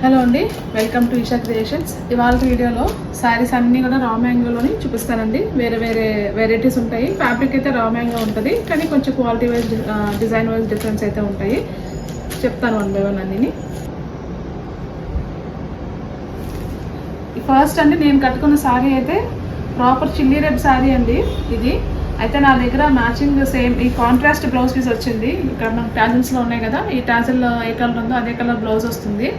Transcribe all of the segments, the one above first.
Hello అండి, welcome to Isha creations. ఇవాళ వీడియోలో శారీస్ అన్నీ కూడా రా మ్యాంగోలోని చూపిస్తానండి. వేరే వేరే వెరైటీస్ ఉంటాయి. ఫ్యాబ్రిక్ అయితే రా మ్యాంగో ఉంటుంది, కానీ కొంచెం quality wise design wise difference అయితే ఉంటాయి. చెప్తాను వన్ బై వన్ అన్నీ. ఫస్ట్ అండి, నేను కట్టుకున్న శారీ అయితే ప్రాపర్ చిల్లీ రెడ్ శారీ అండి. ఇది అయితే నా దగ్గర మ్యాచింగ్ సేమ్ ఈ కాంట్రాస్ట్ బ్లౌజ్ పీస్ వచ్చింది. ఇక్కడ మనకు టాజిల్స్లో ఉన్నాయి కదా, ఈ టాజిల్ ఏ కలర్ ఉందో అదే కలర్ బ్లౌజ్ వస్తుంది.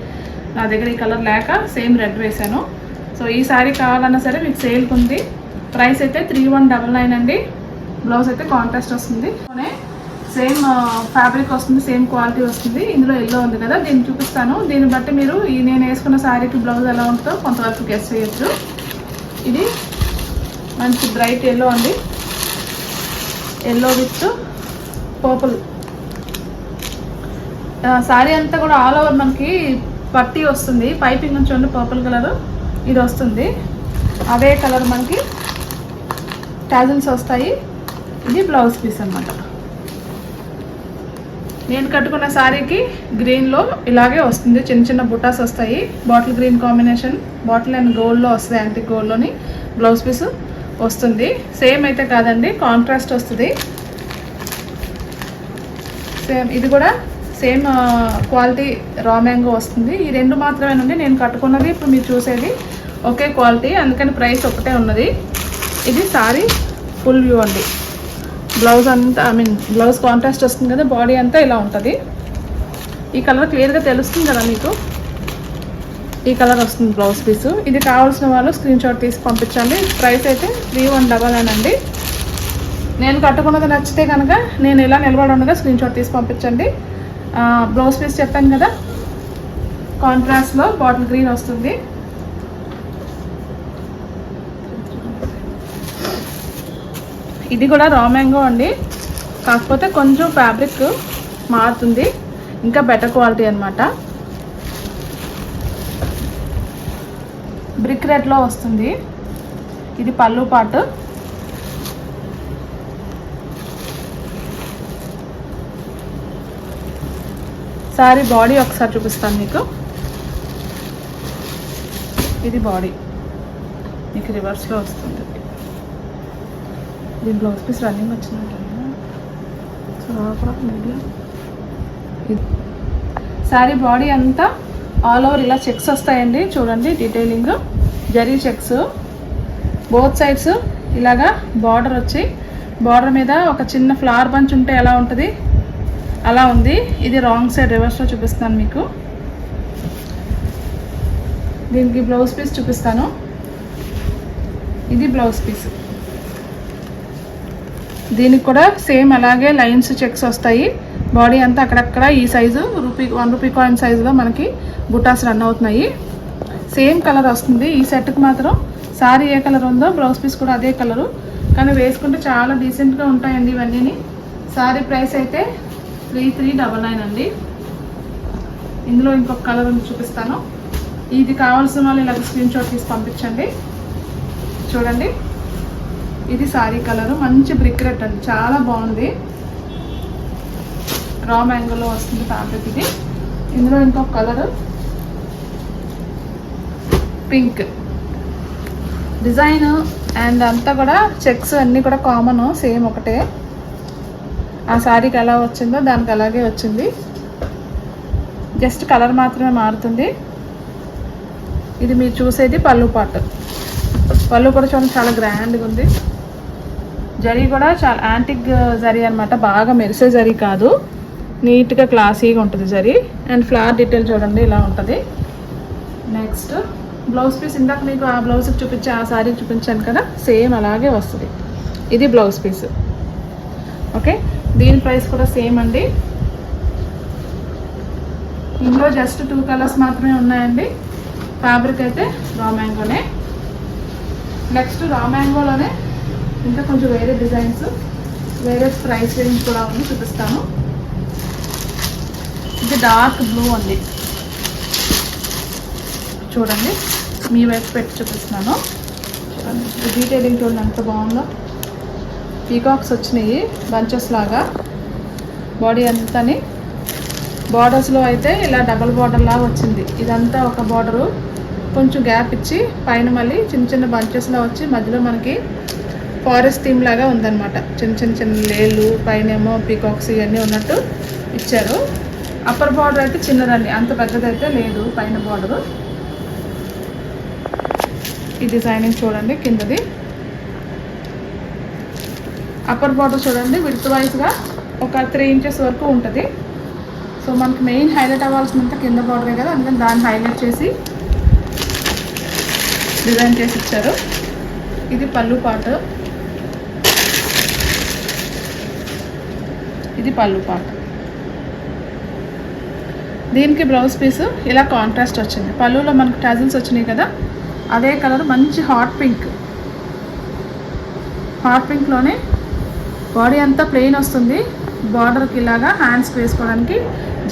నా దగ్గర ఈ కలర్ లేక సేమ్ రెడ్ వేసాను. సో ఈ శారీ కావాలన్నా సరే మీకు సేల్కి ఉంది. ప్రైస్ అయితే 3199 అండి. బ్లౌజ్ అయితే కాంట్రాస్ట్ వస్తుంది, సేమ్ ఫ్యాబ్రిక్ వస్తుంది, సేమ్ క్వాలిటీ వస్తుంది. ఇందులో ఎల్లో ఉంది కదా, దీన్ని చూపిస్తాను. దీన్ని బట్టి మీరు నేను వేసుకున్న శారీకి బ్లౌజ్ ఎలా ఉంటుందో కొంతవరకు గెస్ చేయొచ్చు. ఇది మంచి బ్రైట్ ఎల్లో అండి, ఎల్లో విత్ పర్పుల్. శారీ అంతా కూడా ఆల్ ఓవర్ మనకి పట్టీ వస్తుంది. పైపింగ్ నుంచి ఉండి పర్పుల్ కలర్ ఇది వస్తుంది. అదే కలర్ మనకి టాజిల్స్ వస్తాయి. ఇది బ్లౌజ్ పీస్ అన్నమాట. నేను కట్టుకున్న శారీకి గ్రీన్లో ఇలాగే వస్తుంది, చిన్న చిన్న బుటాస్ వస్తాయి. Bottle green combination, bottle and గోల్డ్లో వస్తుంది. యాంటిక్ గోల్డ్లోని బ్లౌజ్ పీస్ వస్తుంది. సేమ్ అయితే కాదండి, కాంట్రాస్ట్ వస్తుంది. సేమ్ ఇది కూడా సేమ్ క్వాలిటీ రా మ్యాంగో వస్తుంది. ఈ రెండు మాత్రమేనండి నేను కట్టుకున్నది. ఇప్పుడు మీరు చూసేది ఒకే క్వాలిటీ, అందుకని ప్రైస్ ఒకటే ఉన్నది. ఇది సారీ ఫుల్ వ్యూ అండి. బ్లౌజ్ అంతా బ్లౌజ్ కాంట్రాస్ట్ వస్తుంది కదా, బాడీ అంతా ఇలా ఉంటుంది. ఈ కలర్ క్లియర్గా తెలుస్తుంది కదా మీకు, ఈ కలర్ వస్తుంది బ్లౌజ్ పీసు. ఇది కావాల్సిన వాళ్ళు స్క్రీన్ షాట్ తీసి పంపించండి. ప్రైస్ అయితే 3199 అండి. నేను కట్టుకున్నది నచ్చితే కనుక నేను ఇలా నిలబడి ఉండగా స్క్రీన్ షాట్ తీసి పంపించండి. బ్లౌజ్ పీస్ చెప్పాను కదా, కాంట్రాస్ట్లో బాటిల్ గ్రీన్ వస్తుంది. ఇది కూడా రా మ్యాంగో అండి, కాకపోతే కొంచెం ఫ్యాబ్రిక్ మారుతుంది, ఇంకా బెటర్ క్వాలిటీ అనమాట. బ్రిక్ రెడ్లో వస్తుంది. ఇది పళ్ళు పాటు. సారీ బాడీ ఒకసారి చూపిస్తాను మీకు. ఇది బాడీ మీకు రివర్స్లో వస్తుంది. దీని బ్లౌజ్ పీస్ రన్నింగ్ వచ్చినట్టు. సారీ బాడీ అంతా ఆల్ ఓవర్ ఇలా చెక్స్ వస్తాయండి. చూడండి detailing, zari checks both sides. ఇలాగా బార్డర్ వచ్చి, బార్డర్ మీద ఒక చిన్న ఫ్లవర్ బంచ్ ఉంటే ఎలా ఉంటుంది అలా ఉంది. ఇది రాంగ్ సైడ్ రివర్స్లో చూపిస్తాను మీకు. దీనికి బ్లౌజ్ పీస్ చూపిస్తాను. ఇది బ్లౌజ్ పీస్. దీనికి కూడా సేమ్ అలాగే లైన్స్ చెక్స్ వస్తాయి. బాడీ అంతా అక్కడక్కడ ఈ సైజు 1 రూపీ కాయిన్ సైజులో మనకి బుటాస్ రన్ అవుతున్నాయి. సేమ్ కలర్ వస్తుంది. ఈ సెట్కి మాత్రం సారీ ఏ కలర్ ఉందో బ్లౌజ్ పీస్ కూడా అదే కలరు, కానీ వేసుకుంటే చాలా డీసెంట్గా ఉంటాయండి ఇవన్నీ. సారీ ప్రైస్ అయితే 3399 అండి. ఇందులో ఇంకొక కలర్ చూపిస్తాను. ఇది కావాల్సిన వాళ్ళు ఇలా స్క్రీన్ షాట్ తీసి పంపించండి. చూడండి, ఇది సారీ కలరు, మంచి బ్రిక్ రెడ్ అండి, చాలా బాగుంది. రా మ్యాంగోలో వస్తుంది ఫ్యాబ్రిక్ ఇది. ఇందులో ఇంకొక కలరు పింక్. డిజైన్ అండ్ అంతా కూడా చెక్స్ అన్నీ కూడా కామన్, సేమ్ ఒకటే. ఆ శారీకి ఎలా వచ్చిందో దానికి అలాగే వచ్చింది, జస్ట్ కలర్ మాత్రమే మారుతుంది. ఇది మీరు చూసేది పళ్ళు పాటు. పళ్ళు కూడా చూడండి చాలా గ్రాండ్గా ఉంది. జరీ కూడా చాలా యాంటిక్ జరీ అనమాట, బాగా మెరిసే జరీ కాదు, నీట్గా క్లాసీగా ఉంటుంది జరీ. అండ్ ఫ్లవర్ డీటెయిల్ చూడండి ఇలా ఉంటుంది. నెక్స్ట్ బ్లౌజ్ పీస్, ఇందాక మీకు ఆ బ్లౌజ్కి చూపించి ఆ శారీకి చూపించాను కదా, సేమ్ అలాగే వస్తుంది. ఇది బ్లౌజ్ పీస్. ఓకే, దీని ప్రైస్ కూడా సేమ్ అండి. ఇందులో జస్ట్ 2 కలర్స్ మాత్రమే ఉన్నాయండి. ఫ్యాబ్రిక్ అయితే రా మ్యాంగోనే. నెక్స్ట్ రా మ్యాంగోలోనే ఇంకా కొంచెం వేరే డిజైన్స్, వేరే ప్రైస్ రేంజ్ కూడా ఉంది, చూపిస్తాను. ఇది డార్క్ బ్లూ అండి. చూడండి, మీ వైపు పెట్టి చూపిస్తున్నాను. చూడండి డీటెయిలింగ్ చూడండి ఎంత బాగుందో. పీకాక్స్ వచ్చినాయి బంచెస్ లాగా. బాడీ అంతాని బార్డర్స్లో అయితే ఇలా డబల్ బార్డర్ లాగా వచ్చింది. ఇదంతా ఒక బార్డరు, కొంచెం గ్యాప్ ఇచ్చి పైన మళ్ళీ చిన్న చిన్న బంచెస్లో వచ్చి మధ్యలో మనకి ఫారెస్ట్ థీమ్ లాగా ఉందన్నమాట. చిన్న చిన్న చిన్న లేళ్ళు, పైన ఏమో పీకాక్స్ ఇవన్నీ ఉన్నట్టు ఇచ్చారు. అప్పర్ బార్డర్ అయితే చిన్నదండి, అంత పెద్దదైతే లేదు పైన బార్డరు. ఈ డిజైనింగ్ చూడండి కిందది. అప్పర్ బార్డర్ చూడండి విడ్త్ వైజ్గా ఒక 3 ఇంచెస్ వరకు ఉంటుంది. సో మనకి మెయిన్ హైలైట్ అవ్వాల్సినంత కింద బార్డరే కదా, అందుకని దాన్ని హైలైట్ చేసి డిజైన్ చేసి ఇచ్చారు. ఇది పళ్ళు పార్ట్, ఇది పళ్ళు పార్ట్. దీనికి బ్లౌజ్ పీస్ ఇలా కాంట్రాస్ట్ వచ్చింది. పళ్ళులో మనకు టాజిల్స్ వచ్చినాయి కదా, అదే కలర్ మంచి హాట్ పింక్లోనే బాడీ అంతా ప్లెయిన్ వస్తుంది. బార్డర్కి ఇలాగా హ్యాండ్స్కి వేసుకోవడానికి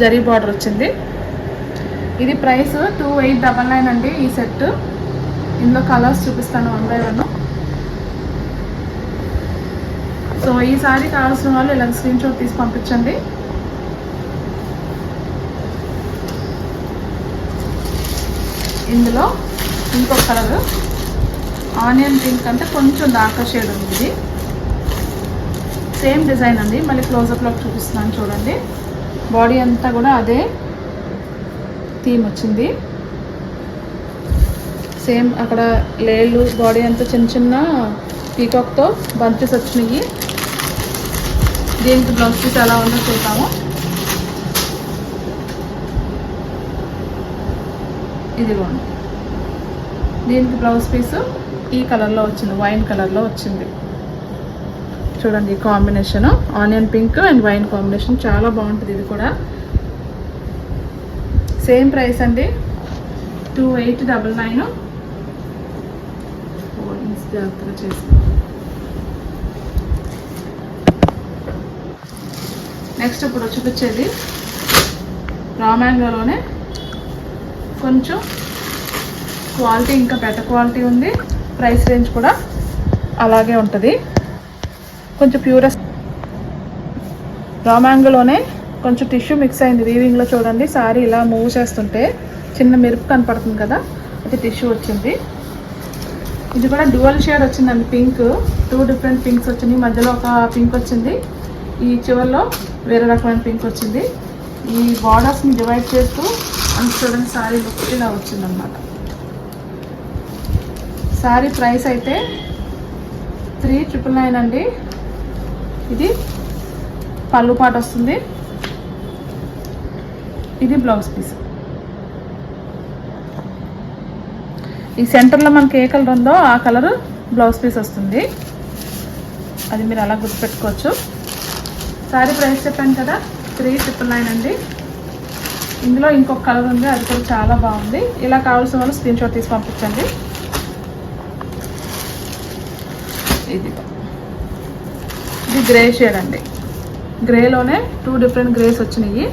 జరీ బార్డర్ వచ్చింది. ఇది ప్రైస్ 2899 అండి ఈ సెట్. ఇందులో కలర్స్ చూపిస్తాను 1 by 1. సో ఈ సారీ కావాల్సిన వాళ్ళు ఇలా స్క్రీన్ షాట్ తీసి పంపించండి. ఇందులో ఇంకొక కలర్ ఆనియన్ పింక్ అంటే కొంచెం డార్కర్ షేడ్ ఉంది. ఇది సేమ్ డిజైన్ అండి, మళ్ళీ క్లోజప్లోకి చూపిస్తున్నాను చూడండి. బాడీ అంతా కూడా అదే థీమ్ వచ్చింది. సేమ్ అక్కడ లేళ్ళు, బాడీ అంతా చిన్న చిన్న పీకాక్తో బంచెస్ వచ్చినాయి. దీనికి బ్లౌజ్ పీస్ ఎలా ఉందో చూద్దాము. ఇదిగోండి, దీనికి బ్లౌజ్ పీసు ఈ కలర్లో వచ్చింది, వైన్ కలర్లో వచ్చింది. చూడండి ఈ combination onion pink and wine combination చాలా బాగుంటుంది. ఇది కూడా సేమ్ ప్రైస్ అండి 2899. జాగ్రత్తగా చేసి నెక్స్ట్ ఇప్పుడు చూపించేది రా మ్యాంగోలోనే కొంచెం క్వాలిటీ ఇంకా బెటర్ క్వాలిటీ ఉంది. ప్రైస్ రేంజ్ కూడా అలాగే ఉంటుంది. కొంచెం ప్యూరెస్ట్ రా మ్యాంగోలోనే కొంచెం టిష్యూ మిక్స్ అయింది వీవింగ్లో. చూడండి సారీ ఇలా మూవ్ చేస్తుంటే చిన్న మెరుపు కనపడుతుంది కదా, అది టిష్యూ వచ్చింది. ఇది కూడా డ్యూయల్ షేడ్ వచ్చిందండి, పింక్. 2 డిఫరెంట్ పింక్స్ వచ్చినాయి. మధ్యలో ఒక పింక్ వచ్చింది, ఈ చివరిలో వేరే రకమైన పింక్ వచ్చింది. ఈ బార్డర్స్ని డివైడ్ చేస్తూ అంత చూడండి సారీ లుక్ ఇలా వచ్చిందన్నమాట. సారీ ప్రైస్ అయితే 3999 అండి. ఇది పళ్ళు పాట వస్తుంది, ఇది బ్లౌజ్ పీస్. ఈ సెంటర్లో మనకి ఏ కలర్ ఉందో ఆ కలర్ బ్లౌజ్ పీస్ వస్తుంది. అది మీరు అలా గుర్తుపెట్టుకోవచ్చు. సారీ ప్రైస్ చెప్పాను కదా 3999 అండి. ఇందులో ఇంకొక కలర్ ఉంది, అది కూడా చాలా బాగుంది. ఇలా కావాల్సిన వాళ్ళు స్క్రీన్ షాట్ తీసి పంపించండి. ఇది గ్రే షేడ్ అండి, గ్రేలోనే 2 డిఫరెంట్ గ్రేస్ వచ్చినాయి.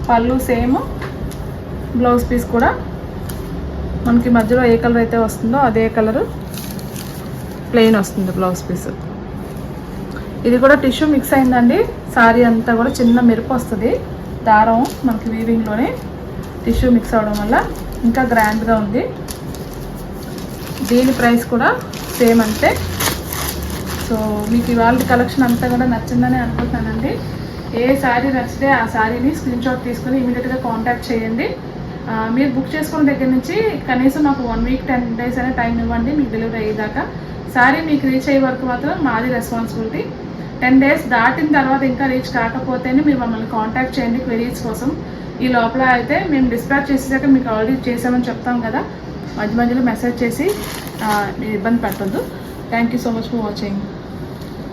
పళ్ళు సేమ్, బ్లౌజ్ పీస్ కూడా మనకి మధ్యలో ఏ కలర్ అయితే వస్తుందో అదే కలరు ప్లెయిన్ వస్తుంది బ్లౌజ్ పీస్. ఇది కూడా టిష్యూ మిక్స్ అయిందండి. సారీ అంతా కూడా చిన్న మెరుపు వస్తుంది. దారం మనకి వీవింగ్లోనే టిష్యూ మిక్స్ అవడం వల్ల ఇంకా గ్రాండ్గా ఉంది. దీని ప్రైస్ కూడా సేమ్ అంతే. సో మీకు ఇవాళ కలెక్షన్ అంతా కూడా నచ్చిందని అనుకుంటున్నానండి. ఏ శారీ నచ్చితే ఆ శారీని స్క్రీన్ షాట్ తీసుకుని ఇమీడియట్గా కాంటాక్ట్ చేయండి. మీరు బుక్ చేసుకున్న దగ్గర నుంచి కనీసం నాకు 1 week 10 days అనే టైం ఇవ్వండి మీకు డెలివరీ అయ్యేదాకా. శారీ మీకు రీచ్ అయ్యే వరకు మాత్రం మాది రెస్పాన్సిబిలిటీ. 10 days దాటిన తర్వాత ఇంకా రీచ్ కాకపోతేనే మీరు మమ్మల్ని కాంటాక్ట్ చేయండి క్వెరీస్ కోసం. ఈ లోపల అయితే మేము డిస్పాచ్ చేసేసాక మీకు ఆల్రెడీ చేసామని చెప్తాం కదా, మధ్య మధ్యలో మెసేజ్ చేసి ఇబ్బంది పెట్టద్దు. Thank you so much for watching.